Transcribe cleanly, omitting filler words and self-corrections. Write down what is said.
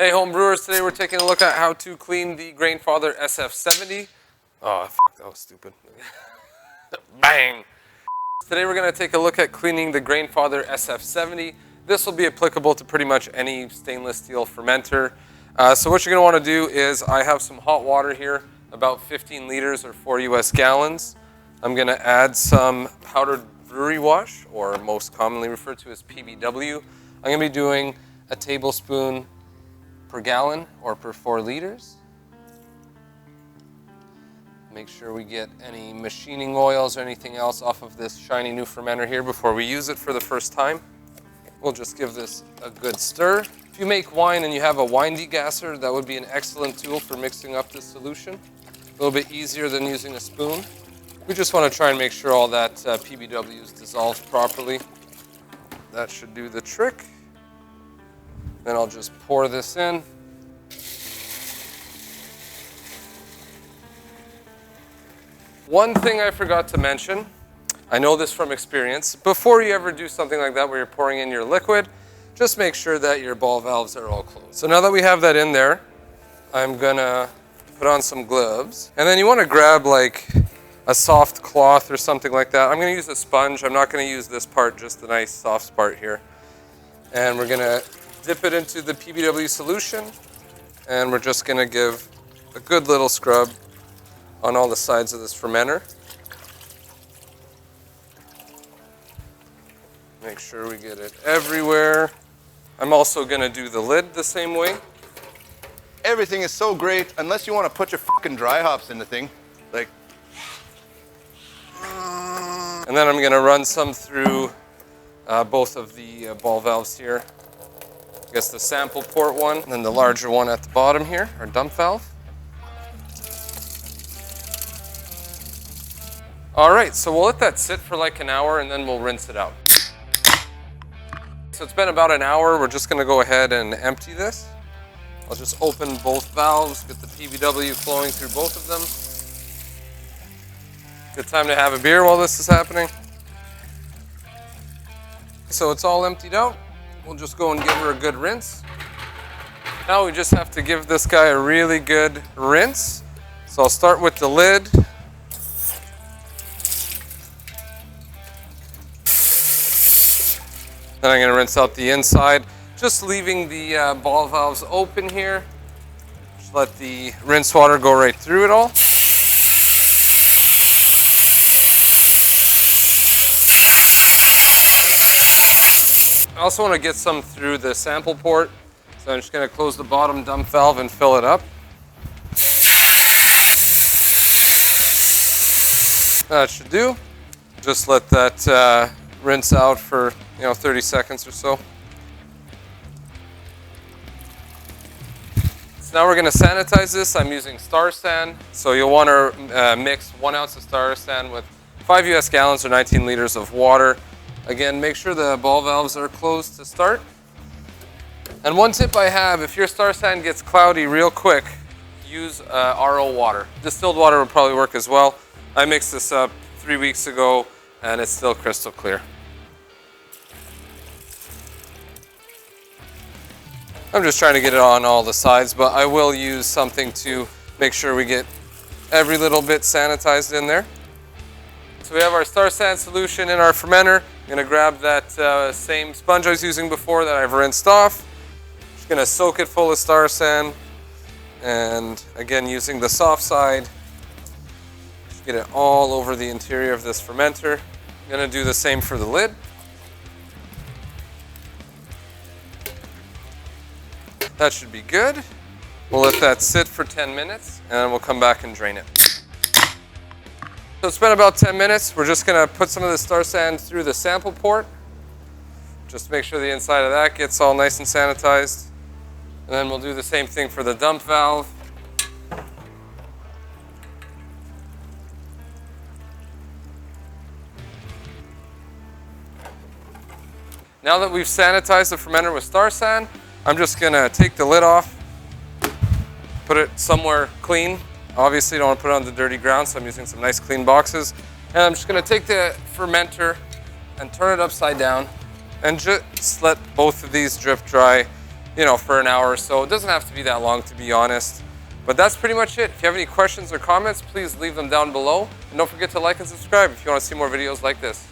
Hey homebrewers, today we're taking a look at how to clean the Grainfather SF70. Oh, that was stupid. Bang! Today we're going to take a look at cleaning the Grainfather SF70. This will be applicable to pretty much any stainless steel fermenter. So what you're going to want to do is, I have some hot water here, about 15 liters or 4 US gallons. I'm going to add some powdered brewery wash, or most commonly referred to as PBW. I'm going to be doing a tablespoon per gallon or per 4 liters. Make sure we get any machining oils or anything else off of this shiny new fermenter here before we use it for the first time. We'll just give this a good stir. If you make wine and you have a wine degasser, that would be an excellent tool for mixing up this solution. A little bit easier than using a spoon. We just want to try and make sure all that PBW is dissolved properly. That should do the trick. Then I'll just pour this in. One thing I forgot to mention, I know this from experience, before you ever do something like that where you're pouring in your liquid, just make sure that your ball valves are all closed. So now that we have that in there, I'm gonna put on some gloves. And then you wanna grab like a soft cloth or something like that. I'm gonna use a sponge. I'm not gonna use this part, just the nice soft part here. And we're gonna dip it into the PBW solution, and we're just going to give a good little scrub on all the sides of this fermenter. Make sure we get it everywhere. I'm also going to do the lid the same way. Everything is so great unless you want to put your fucking dry hops in the thing. Like. And then I'm going to run some through both of the ball valves here. I guess the sample port one, and then the larger one at the bottom here, our dump valve. All right, so we'll let that sit for like an hour and then we'll rinse it out. So it's been about an hour. We're just gonna go ahead and empty this. I'll just open both valves, get the PBW flowing through both of them. Good time to have a beer while this is happening. So it's all emptied out. We'll just go and give her a good rinse. Now we just have to give this guy a really good rinse. So I'll start with the lid. Then I'm going to rinse out the inside, just leaving the ball valves open here. Just let the rinse water go right through it all. I also want to get some through the sample port, so I'm just going to close the bottom dump valve and fill it up. That should do. Just let that rinse out for 30 seconds or so. So now we're going to sanitize this. I'm using Star San, so you'll want to mix 1 ounce of Star San with 5 US gallons or 19 liters of water. Again, make sure the ball valves are closed to start. And one tip I have, if your Star San gets cloudy real quick, use RO water. Distilled water will probably work as well. I mixed this up 3 weeks ago and it's still crystal clear. I'm just trying to get it on all the sides, but I will use something to make sure we get every little bit sanitized in there. So we have our Star San solution in our fermenter. I'm going to grab that same sponge I was using before that I've rinsed off. Just going to soak it full of Star San. And again, using the soft side, just get it all over the interior of this fermenter. I'm going to do the same for the lid. That should be good. We'll let that sit for 10 minutes and then we'll come back and drain it. So it's been about 10 minutes. We're just going to put some of the Star San through the sample port. Just make sure the inside of that gets all nice and sanitized. And then we'll do the same thing for the dump valve. Now that we've sanitized the fermenter with Star San, I'm just going to take the lid off, put it somewhere clean. Obviously, don't want to put it on the dirty ground, so I'm using some nice clean boxes. And I'm just going to take the fermenter and turn it upside down and just let both of these drip dry you know, for an hour or so. It doesn't have to be that long, to be honest. But that's pretty much it. If you have any questions or comments, please leave them down below. And don't forget to like and subscribe if you want to see more videos like this.